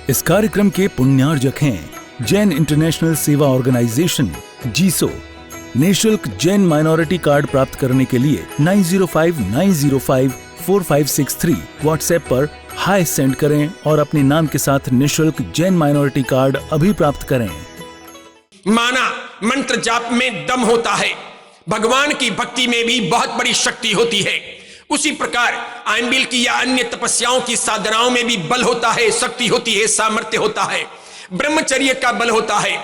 इस कार्यक्रम के पुण्यार्जक हैं जैन इंटरनेशनल सेवा ऑर्गेनाइजेशन जीसो। निःशुल्क जैन माइनॉरिटी कार्ड प्राप्त करने के लिए 9059054563 व्हाट्सएप पर हाय सेंड करें और अपने नाम के साथ निःशुल्क जैन माइनॉरिटी कार्ड अभी प्राप्त करें। माना मंत्र जाप में दम होता है, भगवान की भक्ति में भी बहुत बड़ी शक्ति होती है। उसी प्रकार आइंबिल की या अन्य तपस्याओं की साधनाओं में भी बल होता है, शक्ति होती है, सामर्थ्य होता है, ब्रह्मचर्य का बल होता है।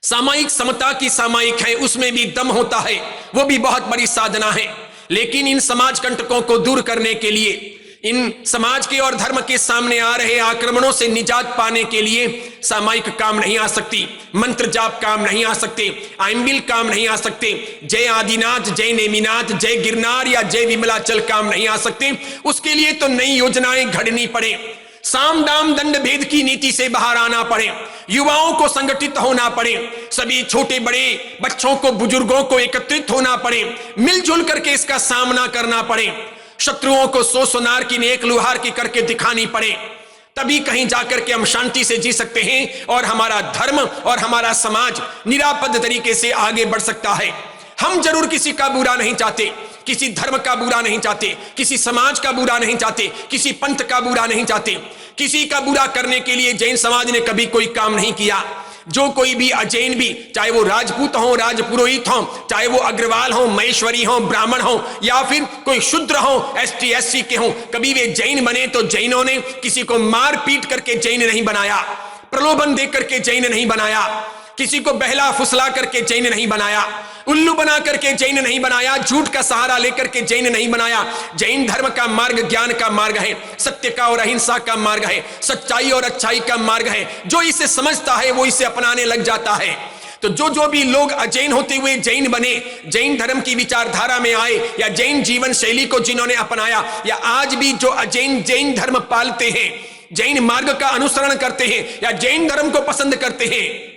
सामायिक समता की सामायिक है, उसमें भी दम होता है, वो भी बहुत बड़ी साधना है। लेकिन इन समाज कंटकों को दूर करने के लिए, इन समाज के और धर्म के सामने आ रहे आक्रमणों से निजात पाने के लिए सामायिक काम नहीं आ सकती, मंत्र जाप काम नहीं आ सकते, आइंबिल काम नहीं आ सकते, जय आदिनाथ, जय नेमिनाथ, जय गिरनार या जय विमलाचल काम नहीं आ सकते। उसके लिए तो नई योजनाएं घड़नी पड़े, साम दाम दंड भेद की नीति से बाहर आना पड़े, युवाओं को संगठित होना पड़े, सभी छोटे बड़े बच्चों को, बुजुर्गों को एकत्रित होना पड़े, मिलजुल करके इसका सामना करना पड़े, शत्रुओं को सौ सोनार की नेक लुहार की करके दिखानी पड़े। तभी कहीं जाकर के हम शांति से जी सकते हैं और हमारा धर्म और हमारा समाज निरापद तरीके से आगे बढ़ सकता है। हम जरूर किसी का बुरा नहीं चाहते, किसी धर्म का बुरा नहीं चाहते, किसी समाज का बुरा नहीं चाहते, किसी पंथ का बुरा नहीं चाहते। किसी का बुरा करने के लिए जैन समाज ने कभी कोई काम नहीं किया। जो कोई भी अजैन भी, चाहे वो राजपूत हो, राजपुरोहित हो, चाहे वो अग्रवाल हो, महेश्वरी हो, ब्राह्मण हो, या फिर कोई शूद्र हो, एसटी एससी के हो, कभी वे जैन बने तो जैनों ने किसी को मार पीट करके जैन नहीं बनाया, प्रलोभन दे करके जैन नहीं बनाया, किसी को बहला फुसला करके जैन नहीं बनाया, उल्लू बना करके जैन नहीं बनाया, झूठ का सहारा लेकर के जैन नहीं बनाया। जैन धर्म का मार्ग ज्ञान का मार्ग है, सत्य का और अहिंसा का मार्ग है, सच्चाई और अच्छाई का मार्ग है। जो इसे समझता है वो इसे अपनाने लग जाता है। तो जो भी लोग अजैन होते हुए जैन बने, जैन धर्म की विचारधारा में आए, या जैन जीवन शैली को जिन्होंने अपनाया, या आज भी जो अजैन जैन धर्म पालते हैं, जैन मार्ग का अनुसरण करते हैं या जैन धर्म को पसंद करते हैं,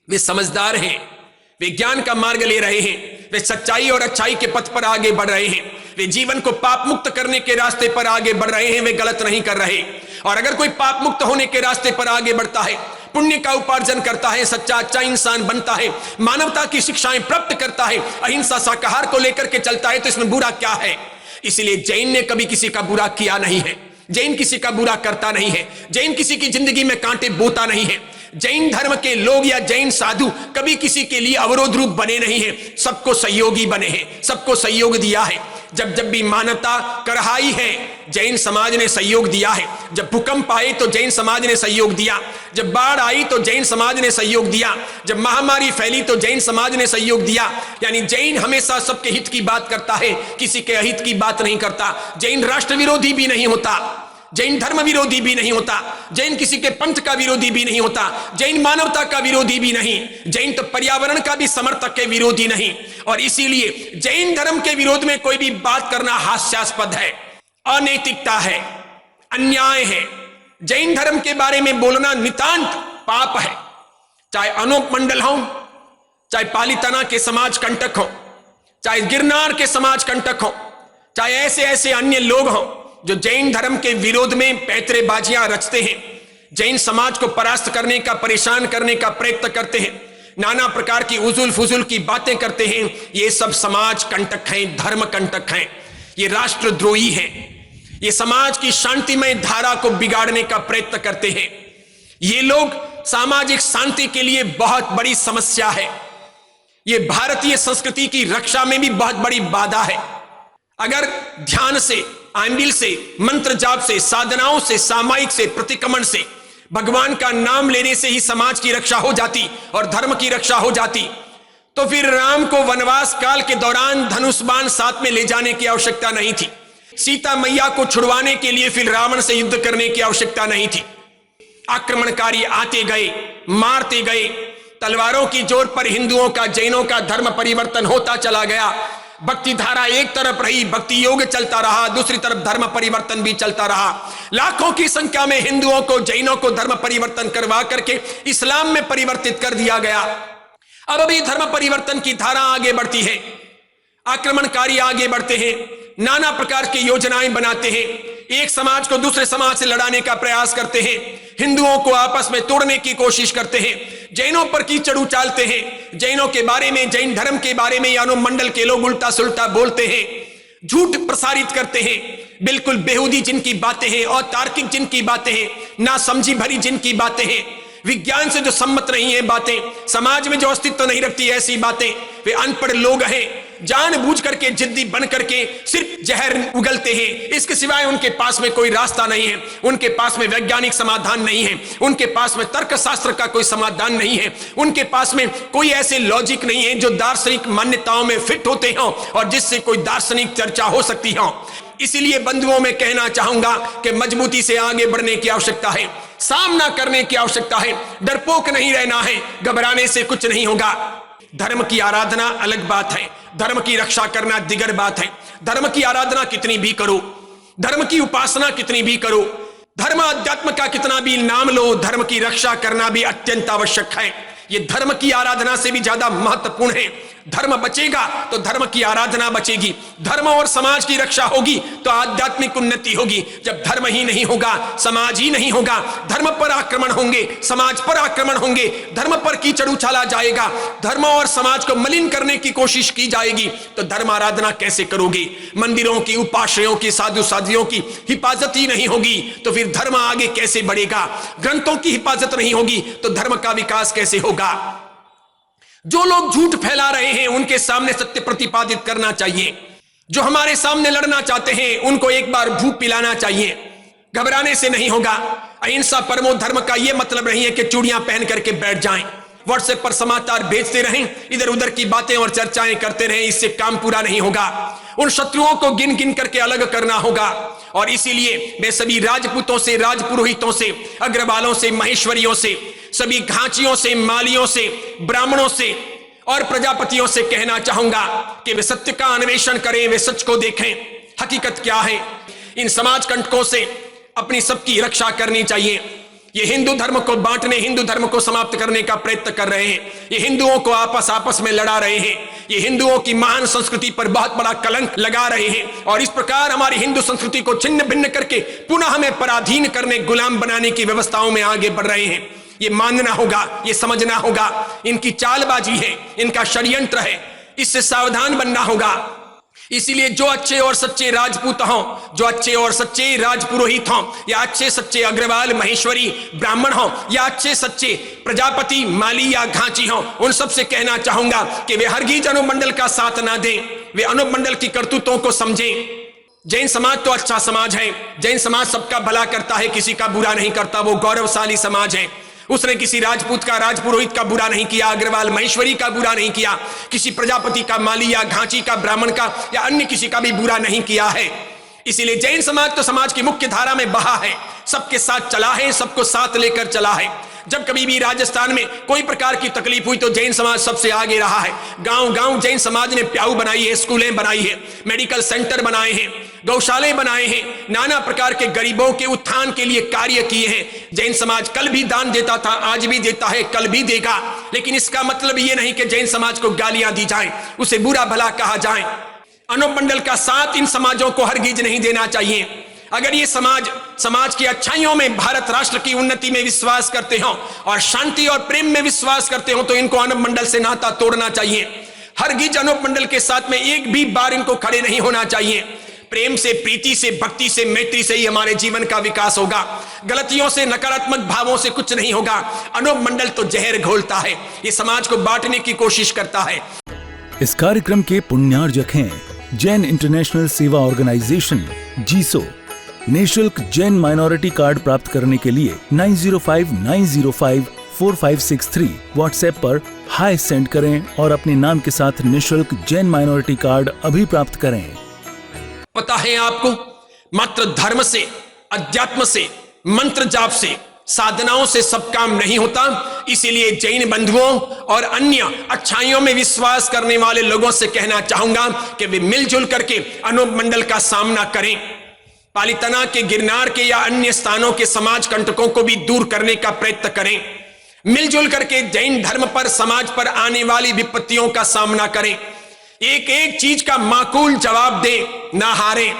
वे समझदार हैं, वे ज्ञान का मार्ग ले रहे हैं, वे सच्चाई और अच्छाई के पथ पर आगे बढ़ रहे हैं, वे जीवन को पाप मुक्त करने के रास्ते पर आगे बढ़ रहे हैं, वे गलत नहीं कर रहे। और अगर कोई पाप मुक्त होने के रास्ते पर आगे बढ़ता है, पुण्य का उपार्जन करता है, सच्चा अच्छा इंसान बनता है, मानवता की शिक्षाएं प्राप्त करता है, अहिंसा शाकाहार को लेकर के चलता है, तो इसमें बुरा क्या है? इसलिए जैन ने कभी किसी का बुरा किया नहीं है, जैन किसी का बुरा करता नहीं है, जैन किसी की जिंदगी में कांटे बोता नहीं है। जैन धर्म के लोग या जैन साधु कभी किसी के लिए अवरोध रूप बने नहीं हैं, सबको सहयोगी बने हैं, सबको सहयोग दिया है। जब जब भी मानवता करहाई है, जैन समाज ने सहयोग दिया है। जब भूकंप आए तो जैन समाज ने सहयोग दिया, जब बाढ़ आई तो जैन समाज ने सहयोग दिया, जब महामारी फैली तो जैन समाज ने सहयोग दिया। यानी जैन हमेशा सबके हित की बात करता है, किसी के अहित की बात नहीं करता। जैन राष्ट्र विरोधी भी नहीं होता, जैन धर्म विरोधी भी नहीं होता, जैन किसी के पंथ का विरोधी भी नहीं होता, जैन मानवता का विरोधी भी नहीं, जैन तो पर्यावरण का भी समर्थक के विरोधी नहीं। और इसीलिए जैन धर्म के विरोध में कोई भी बात करना हास्यास्पद है, अनैतिकता है, अन्याय है। जैन धर्म के बारे में बोलना नितांत पाप है। चाहे अनूप मंडल हो, चाहे पालीताना के समाज कंटक हो, चाहे गिरनार के समाज कंटक हो, चाहे ऐसे ऐसे अन्य लोग हों जो जैन धर्म के विरोध में पैतरेबाजियां रचते हैं, जैन समाज को परास्त करने का, परेशान करने का प्रयत्न करते हैं, नाना प्रकार की उजुल फुजुल की बातें करते हैं। ये सब समाज कंटक हैं, धर्म कंटक हैं, ये राष्ट्रद्रोही हैं, ये समाज की शांतिमय धारा को बिगाड़ने का प्रयत्न करते हैं। ये लोग सामाजिक शांति के लिए बहुत बड़ी समस्या है, ये भारतीय संस्कृति की रक्षा में भी बहुत बड़ी बाधा है। अगर ध्यान से, आइंबिल से, मंत्र जाप से, साधनाओं से, सामायिक से, प्रतिक्रमण से, भगवान का नाम लेने से ही समाज की रक्षा हो जाती और धर्म की रक्षा हो जाती, तो फिर राम को वनवास काल के दौरान धनुष बाण साथ में ले जाने की आवश्यकता नहीं थी। सीता मैया को छुड़वाने के लिए फिर रावण से युद्ध करने की आवश्यकता नहीं थी। आक्रमणकारी आते गए, मारते गए, तलवारों की जोर पर हिंदुओं का, जैनों का धर्म परिवर्तन होता चला गया। भक्ति धारा एक तरफ रही, भक्ति योग चलता रहा, दूसरी तरफ धर्म परिवर्तन भी चलता रहा। लाखों की संख्या में हिंदुओं को, जैनों को धर्म परिवर्तन करवा करके इस्लाम में परिवर्तित कर दिया गया। अब अभी धर्म परिवर्तन की धारा आगे बढ़ती है, आक्रमणकारी आगे बढ़ते हैं, नाना प्रकार की योजनाएं बनाते हैं, एक समाज को दूसरे समाज से लड़ाने का प्रयास करते हैं, हिंदुओं को आपस में तोड़ने की कोशिश करते हैं, जैनों पर कीचड़ उछालते हैं, जैनों के बारे में, जैन धर्म के बारे में अनुमंडल के लोग उल्टा सुल्टा बोलते हैं, झूठ प्रसारित करते हैं, बिल्कुल बेहूदी जिनकी बातें हैं और तार्किक जिनकी बातें हैं, ना समझी भरी जिनकी बातें हैं, विज्ञान से जो सम्मत नहीं है बातें, समाज में जो अस्तित्व नहीं रखती ऐसी बातें, वे अनपढ़ लोग हैं, जानबूझ करके जिद्दी बन करके सिर्फ जहर उगलते हैं। इसके सिवाय उनके पास में कोई रास्ता नहीं है, उनके पास में वैज्ञानिक समाधान नहीं है, उनके पास में तर्कशास्त्र का कोई समाधान नहीं है, उनके पास में कोई ऐसे लॉजिक नहीं है जो दार्शनिक मान्यताओं में फिट होते हों और जिससे कोई दार्शनिक चर्चा हो सकती हो। इसीलिए बंधुओं में कहना चाहूंगा कि मजबूती से आगे बढ़ने की आवश्यकता है, सामना करने की आवश्यकता है, डरपोक नहीं रहना है, घबराने से कुछ नहीं होगा। धर्म की आराधना अलग बात है, धर्म की रक्षा करना दिगर बात है। धर्म की आराधना कितनी भी करो, धर्म की उपासना कितनी भी करो, धर्म अध्यात्म का कितना भी नाम लो, धर्म की रक्षा करना भी अत्यंत आवश्यक है। यह धर्म की आराधना से भी ज्यादा महत्वपूर्ण है। धर्म बचेगा तो धर्म की आराधना बचेगी, धर्म और समाज की रक्षा होगी तो आध्यात्मिक उन्नति होगी। जब धर्म ही नहीं होगा, समाज ही नहीं होगा, धर्म पर आक्रमण होंगे, समाज पर आक्रमण होंगे, धर्म पर कीचड़ उछाला जाएगा, धर्म और समाज को मलिन करने की कोशिश की जाएगी, तो धर्म आराधना कैसे करोगे? मंदिरों की, उपाश्रयों की, साधु साध्वियों की हिफाजत ही नहीं होगी तो फिर धर्म आगे कैसे बढ़ेगा? ग्रंथों की हिफाजत नहीं होगी तो धर्म का विकास कैसे होगा? जो लोग झूठ फैला रहे हैं उनके सामने सत्य प्रतिपादित करना चाहिए, जो हमारे सामने लड़ना चाहते हैं उनको एक बार भूख पिलाना चाहिए। घबराने से नहीं होगा। अहिंसा परमो धर्म का यह मतलब नहीं है कि चूड़ियां पहन करके बैठ जाएं, व्हाट्सएप पर समाचार भेजते रहें, इधर उधर की बातें और चर्चाएं करते रहें, इससे काम पूरा नहीं होगा। उन शत्रुओं को गिन गिन करके अलग करना होगा। और इसीलिए मैं सभी राजपूतों से, राजपुरोहितों से, अग्रवालों से, महेश्वरियों से, सभी घांचियों से, मालियों से, ब्राह्मणों से और प्रजापतियों से कहना चाहूंगा कि वे सत्य का अन्वेषण करें, वे सच को देखें, हकीकत क्या है। इन समाज कंटकों से अपनी सबकी रक्षा करनी चाहिए। ये हिंदू धर्म को बांटने, हिंदू धर्म को समाप्त करने का प्रयत्न कर रहे हैं, ये हिंदुओं को आपस में लड़ा रहे हैं, ये हिंदुओं की महान संस्कृति पर बहुत बड़ा कलंक लगा रहे हैं और इस प्रकार हमारी हिंदू संस्कृति को छिन्न भिन्न करके पुनः हमें पराधीन करने, गुलाम बनाने की व्यवस्थाओं में आगे बढ़ रहे हैं। ये मानना होगा, ये समझना होगा, इनकी चालबाजी है, इनका षड्यंत्र है, इससे सावधान बनना होगा। इसीलिए जो अच्छे और सच्चे राजपूत हों, जो अच्छे और सच्चे राजपुरोहित हों, या अच्छे सच्चे अग्रवाल, महेश्वरी, ब्राह्मण हों, या अच्छे सच्चे प्रजापति, माली या घांची हों, उन सबसे कहना चाहूंगा कि वे हरगिज अनुमंडल का साथ ना दें, वे अनुमंडल की करतूतों को समझें। जैन समाज तो अच्छा समाज है, जैन समाज सबका भला करता है, किसी का बुरा नहीं करता, वो गौरवशाली समाज है। उसने किसी राजपूत का, राजपुरोहित का बुरा नहीं किया, अग्रवाल महेश्वरी का बुरा नहीं किया, किसी प्रजापति का, माली या घांची का, ब्राह्मण का या अन्य किसी का भी बुरा नहीं किया है। इसीलिए जैन समाज तो समाज की मुख्य धारा में बहा है, सबके साथ चला है, सबको साथ लेकर चला है। जब कभी भी राजस्थान में कोई प्रकार की तकलीफ हुई तो जैन समाज सबसे आगे रहा है। गांव गांव जैन समाज ने प्याऊ बनाई है, स्कूलें बनाई है, मेडिकल सेंटर बनाए हैं, गौशाले बनाए हैं, नाना प्रकार के गरीबों के उत्थान के लिए कार्य किए हैं। जैन समाज कल भी दान देता था, आज भी देता है, कल भी देगा। लेकिन इसका मतलब यह नहीं कि जैन समाज को गालियां दी जाए, उसे बुरा भला कहा जाए। अनुमंडल का साथ इन समाजों को हरगिज नहीं देना चाहिए। अगर ये समाज की अच्छाइयों में, भारत राष्ट्र की उन्नति में विश्वास करते हो और शांति और प्रेम में विश्वास करते हो तो इनको अनुमंडल से नाता तोड़ना चाहिए। हरगिज अनुमंडल के साथ में एक भी बार इनको खड़े नहीं होना चाहिए। प्रेम से, प्रीति से, भक्ति से, मैत्री से ही हमारे जीवन का विकास होगा। गलतियों से, नकारात्मक भावों से कुछ नहीं होगा। अनुमंडल तो जहर घोलता है, ये समाज को बांटने की कोशिश करता है। इस कार्यक्रम के पुण्यार्जक हैं जैन इंटरनेशनल सेवा ऑर्गेनाइजेशन जीसो। निःशुल्क जैन माइनॉरिटी कार्ड प्राप्त करने के लिए 9059054563 व्हाट्सएप पर हाय सेंड करें और अपने नाम के साथ निःशुल्क जैन माइनॉरिटी कार्ड अभी प्राप्त करें। पता है आपको, मात्र धर्म से, अध्यात्म से, मंत्र जाप से, साधनाओं से सब काम नहीं होता। इसीलिए जैन बंधुओं और अन्य अच्छाइयों में विश्वास करने वाले लोगों से कहना चाहूंगा कि वे मिलजुल करके अनुमंडल का सामना करें। पालितना के, गिरनार के या अन्य स्थानों के समाज कंटकों को भी दूर करने का प्रयत्न करें। मिलजुल करके जैन धर्म पर, समाज पर आने वाली विपत्तियों का सामना करें। एक एक चीज का माकूल जवाब दे, ना हारे।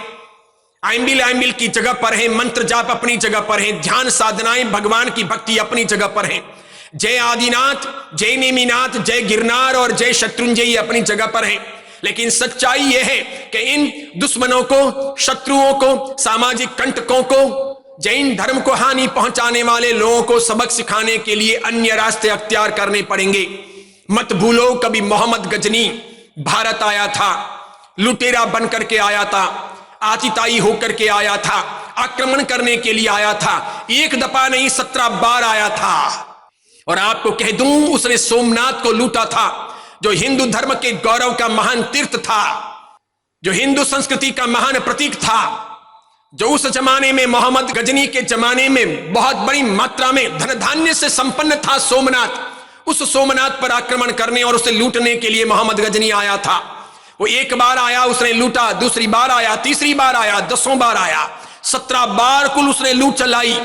आइंबिल की जगह पर है, मंत्र जाप अपनी जगह पर है, ध्यान साधनाएं भगवान की भक्ति अपनी जगह पर है। जय आदिनाथ, जय नेमिनाथ, जय गिरनार और जय शत्रुंजय अपनी जगह पर है। लेकिन सच्चाई यह है कि इन दुश्मनों को, शत्रुओं को, सामाजिक कंटकों को, जैन धर्म को हानि पहुंचाने वाले लोगों को सबक सिखाने के लिए अन्य रास्ते अख्तियार करने पड़ेंगे। मत भूलो कभी मोहम्मद गजनी भारत आया था, लुटेरा बनकर के आया था, आतिताई होकर के आया था, आक्रमण करने के लिए आया था, एक दफा नहीं 17 बार आया था। और आपको कह दूं, उसने सोमनाथ को लूटा था, जो हिंदू धर्म के गौरव का महान तीर्थ था, जो हिंदू संस्कृति का महान प्रतीक था, जो उस जमाने में मोहम्मद गजनी के जमाने में बहुत बड़ी मात्रा में धन धान्य से संपन्न था सोमनाथ। उस सोमनाथ पर आक्रमण करने और उसे लूटने के लिए मोहम्मद गजनी आया था। वो एक बार आया, उसने लूटा, दूसरी बार आया, तीसरी बार आया, 10 बार आया, 17 बार कुल उसने लूट चलाई।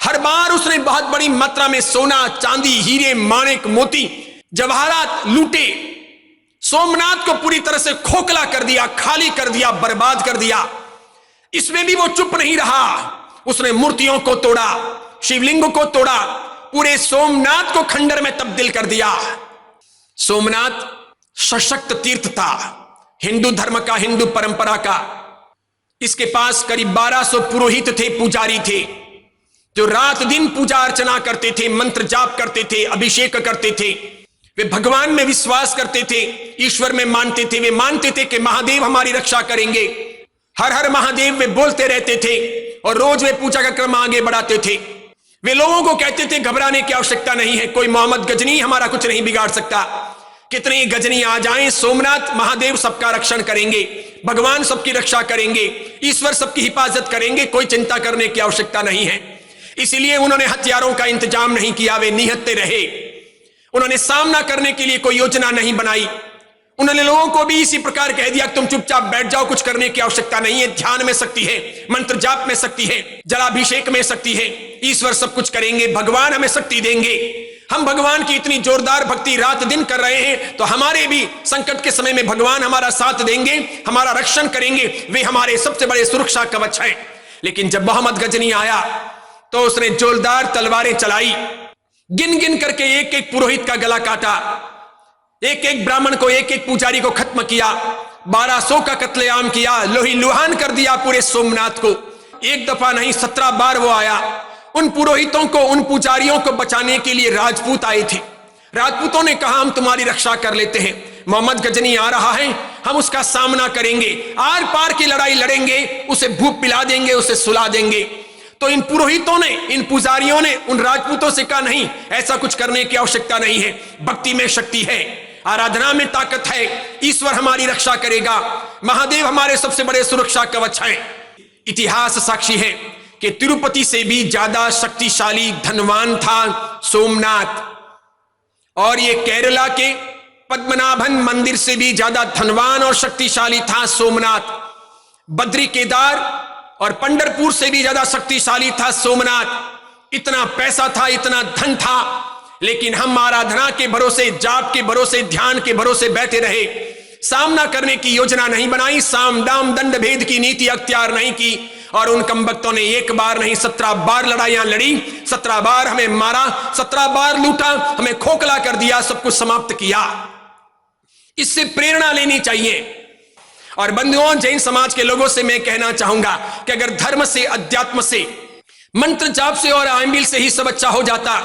हर बार उसने बहुत बड़ी मात्रा में सोना, चांदी, हीरे, माणिक, मोती, जवाहरात लूटे। सोमनाथ को पूरी तरह से खोखला कर दिया, खाली कर दिया, बर्बाद कर दिया। इसमें भी वो चुप नहीं रहा, उसने मूर्तियों को तोड़ा, शिवलिंग को तोड़ा, पूरे सोमनाथ को खंडर में तब्दील कर दिया। सोमनाथ सशक्त तीर्थ था, हिंदू धर्म का, हिंदू परंपरा का। इसके पास करीब 1200 पुरोहित थे, पुजारी थे, जो रात दिन पूजा अर्चना करते थे, मंत्र जाप करते थे, अभिषेक करते थे। वे भगवान में विश्वास करते थे, ईश्वर में मानते थे। वे मानते थे कि महादेव हमारी रक्षा करेंगे। हर हर महादेव वे बोलते रहते थे और रोज वे पूजा का क्रम आगे बढ़ाते थे। वे लोगों को कहते थे घबराने की आवश्यकता नहीं है, कोई मोहम्मद गजनी हमारा कुछ नहीं बिगाड़ सकता। कितने गजनी आ जाएं, सोमनाथ महादेव सबका रक्षण करेंगे, भगवान सबकी रक्षा करेंगे, ईश्वर सबकी हिफाजत करेंगे, कोई चिंता करने की आवश्यकता नहीं है। इसीलिए उन्होंने हथियारों का इंतजाम नहीं किया, वे निहत्ते रहे। उन्होंने सामना करने के लिए कोई योजना नहीं बनाई। उन्होंने लोगों को भी इसी प्रकार कह दिया तुम चुपचाप बैठ जाओ, कुछ करने की आवश्यकता नहीं है। ध्यान में शक्ति है, मंत्र जाप में शक्ति है, जलाभिषेक में शक्ति है, ईश्वर सब कुछ करेंगे, भगवान हमें शक्ति देंगे। हम भगवान की इतनी जोरदार भक्ति रात दिन कर रहे हैं, तो हमारे भी संकट के समय में भगवान हमारा साथ देंगे, हमारा रक्षण करेंगे, वे हमारे सबसे बड़े सुरक्षा कवच हैं। लेकिन जब मोहम्मद गजनी आया तो उसने जोरदार तलवारें चलाई, गिन गिन करके एक एक पुरोहित का गला काटा, एक एक ब्राह्मण को, एक एक पुजारी को खत्म किया, 1200 का कत्लेआम किया, लोही लुहान कर दिया पूरे सोमनाथ को। एक दफा नहीं 17 बार वो आया। उन पुरोहितों को, उन पुजारियों को बचाने के लिए राजपूत आए थे। राजपूतों ने कहा हम तुम्हारी रक्षा कर लेते हैं, मोहम्मद गजनी आ रहा है, हम उसका सामना करेंगे, आर पार की लड़ाई लड़ेंगे, उसे भूख पिला देंगे, उसे सुला देंगे। तो इन पुरोहितों ने, इन पुजारियों ने उन राजपूतों से कहा नहीं, ऐसा कुछ करने की आवश्यकता नहीं है, भक्ति में शक्ति है, आराधना में ताकत है, ईश्वर हमारी रक्षा करेगा, महादेव हमारे सबसे बड़े सुरक्षा कवच हैं। इतिहास साक्षी है कि तिरुपति से भी ज्यादा शक्तिशाली धनवान था सोमनाथ, और ये केरला के पद्मनाभन मंदिर से भी ज्यादा धनवान और शक्तिशाली था सोमनाथ। बद्री केदार और पंढरपुर से भी ज्यादा शक्तिशाली था सोमनाथ। इतना पैसा था, इतना धन था, लेकिन हम आराधना के भरोसे, जाप के भरोसे, ध्यान के भरोसे बैठे रहे, सामना करने की योजना नहीं बनाई, साम दाम दंड भेद की नीति अख्तियार नहीं की। और उन कमबख्तों ने एक बार नहीं 17 बार लड़ाइयां लड़ी, 17 बार हमें मारा, 17 बार लूटा, हमें खोखला कर दिया, सब कुछ समाप्त किया। इससे प्रेरणा लेनी चाहिए। और बंधुओं, जैन समाज के लोगों से मैं कहना चाहूंगा कि अगर धर्म से, अध्यात्म से, मंत्र जाप से और आइंबिल से ही सब अच्छा हो जाता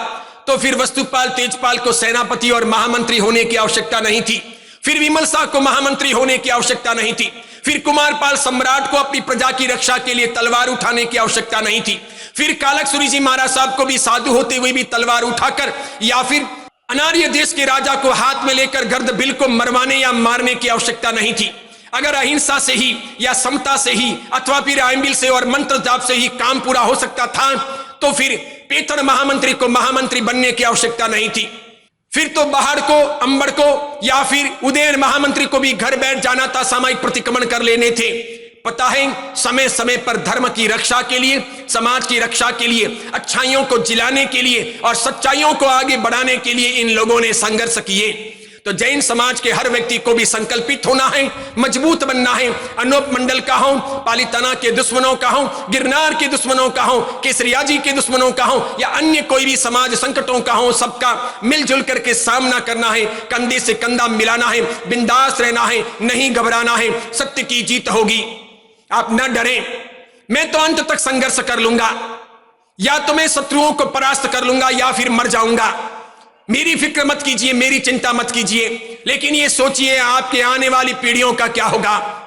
तो फिर वस्तुपाल तेजपाल को सेनापति और महामंत्री होने की आवश्यकता नहीं थी, फिर विमल शाह को महामंत्री होने की आवश्यकता नहीं थी, फिर कुमारपाल सम्राट को अपनी प्रजा की रक्षा के लिए तलवार उठाने की आवश्यकता नहीं थी, फिर कालकसुरी जी महाराज साहब को भी साधु होते हुए भी तलवार उठाकर, या फिर अनार्य देश के राजा को हाथ में लेकर गर्द बिल को मरवाने या मारने की आवश्यकता नहीं थी। अगर अहिंसा से ही या समता से ही अथवा फिर आइंबिल से और मंत्र जाप से ही काम पूरा हो सकता था तो फिर पेतन महामंत्री को महामंत्री बनने की आवश्यकता नहीं थी। फिर तो बाहर को, अंबड़ को या फिर उदयन महामंत्री को भी घर बैठ जाना था, सामयिक प्रतिक्रमण कर लेने थे। पता है, समय समय पर धर्म की रक्षा के लिए, समाज की रक्षा के लिए, अच्छाइयों को जिलाने के लिए और सच्चाइयों को आगे बढ़ाने के लिए इन लोगों ने संघर्ष किए। तो जैन समाज के हर व्यक्ति को भी संकल्पित होना है, मजबूत बनना है। अनूप मंडल का हो, पालीताना के दुश्मनों का हो, गिरनार के दुश्मनों का हो, केसरिया जी के दुश्मनों का हो या अन्य कोई भी समाज संकटों का हो, सबका मिलजुल करके सामना करना है, कंधे से कंधा मिलाना है, बिंदास रहना है, नहीं घबराना है। सत्य की जीत होगी, आप न डरें। मैं तो अंत तक संघर्ष कर लूंगा, या तो मैं शत्रुओं को परास्त कर लूंगा या फिर मर जाऊंगा। मेरी फिक्र मत कीजिए, मेरी चिंता मत कीजिए, लेकिन ये सोचिए आपके आने वाली पीढ़ियों का क्या होगा,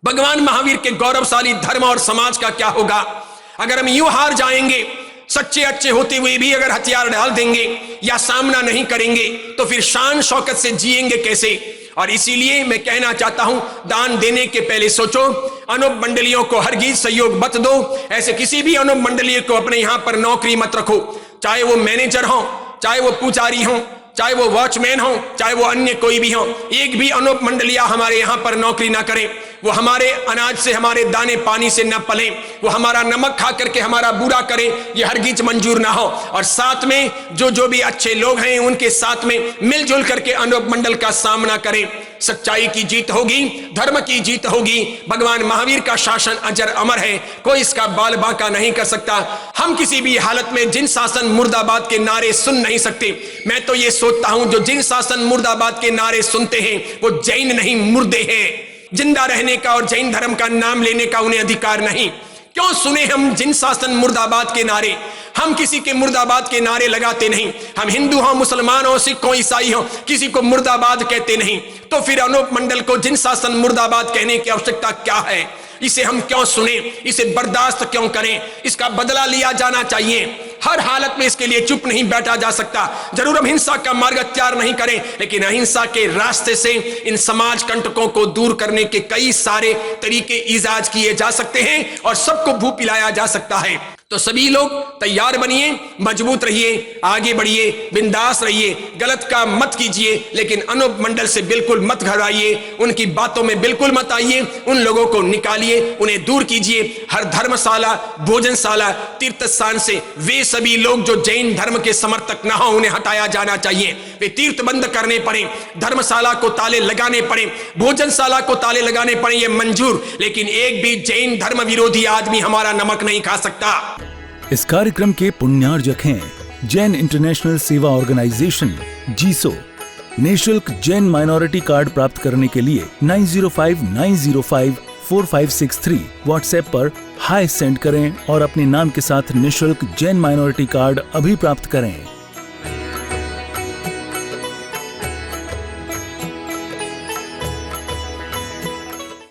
भगवान महावीर के गौरवशाली धर्म और समाज का क्या होगा। अगर हम यूं हार जाएंगे, सच्चे अच्छे होते हुए भी अगर हथियार डाल देंगे या सामना नहीं करेंगे, तो फिर शान शौकत से जिएंगे कैसे। और इसीलिए मैं कहना चाहता हूं, दान देने के पहले सोचो। अनूप मंडलियों को हरगिज सहयोग मत दो। ऐसे किसी भी अनूप मंडलीय को अपने यहां पर नौकरी मत रखो, चाहे वो मैनेजर हो, चाहे वो पुजारी हो, चाहे वो वॉचमैन हो, चाहे वो अन्य कोई भी हो। एक भी अनूप मंडलिया हमारे यहां पर नौकरी ना करें। वो हमारे अनाज से, हमारे दाने पानी से न पले, वो हमारा नमक खा करके हमारा बुरा करें, ये हरगिज मंजूर ना हो। और साथ में जो भी अच्छे लोग हैं उनके साथ में मिलजुल करके अनूप मंडल का सामना करें। सच्चाई की जीत होगी, धर्म की जीत होगी। भगवान महावीर का शासन अजर अमर है, कोई इसका बाल बांका नहीं कर सकता। हम किसी भी हालत में जिन शासन मुर्दाबाद के नारे सुन नहीं सकते। मैं तो ये सोचता हूं, जो जिन शासन मुर्दाबाद के नारे सुनते हैं वो जैन नहीं, मुर्दे हैं। जिंदा रहने का और जैन धर्म का नाम लेने का उन्हें अधिकार नहीं। क्यों सुने हम जिन शासन मुर्दाबाद के नारे। हम किसी के मुर्दाबाद के नारे लगाते नहीं। हम हिंदू हो, मुसलमान हो, सिख हो, ईसाई हो, किसी को मुर्दाबाद कहते नहीं। तो फिर अनूप मंडल को जिन शासन मुर्दाबाद कहने की आवश्यकता क्या है। इसे हम क्यों सुने, इसे बर्दाश्त क्यों करें। इसका बदला लिया जाना चाहिए। हर हालत में इसके लिए चुप नहीं बैठा जा सकता। जरूर हम हिंसा का मार्ग अख्तियार नहीं करें, लेकिन अहिंसा के रास्ते से इन समाज कंटकों को दूर करने के कई सारे तरीके इजाज किए जा सकते हैं और सबको भू पिलाया जा सकता है। तो सभी लोग तैयार बनिए, मजबूत रहिए, आगे बढ़िए, बिंदास रहिए, गलत काम मत कीजिए, लेकिन अनूप मंडल से बिल्कुल मत घबराइए, उनकी बातों में बिल्कुल मत आइए। उन लोगों को निकालिए, उन्हें दूर कीजिए। हर धर्मशाला, भोजनशाला, तीर्थ स्थान से वे सभी लोग जो जैन धर्म के समर्थक न हो उन्हें हटाया जाना चाहिए। वे तीर्थ बंद करने पड़े, धर्मशाला को ताले लगाने पड़े, भोजनशाला को ताले लगाने पड़े, ये मंजूर। लेकिन एक भी जैन धर्म विरोधी आदमी हमारा नमक नहीं खा सकता। इस कार्यक्रम के पुण्यार्जक हैं जैन इंटरनेशनल सेवा ऑर्गेनाइजेशन जीसो। निःशुल्क जैन माइनॉरिटी कार्ड प्राप्त करने के लिए 9059054563 व्हाट्सएप पर हाय सेंड करें और अपने नाम के साथ निःशुल्क जैन माइनॉरिटी कार्ड अभी प्राप्त करें।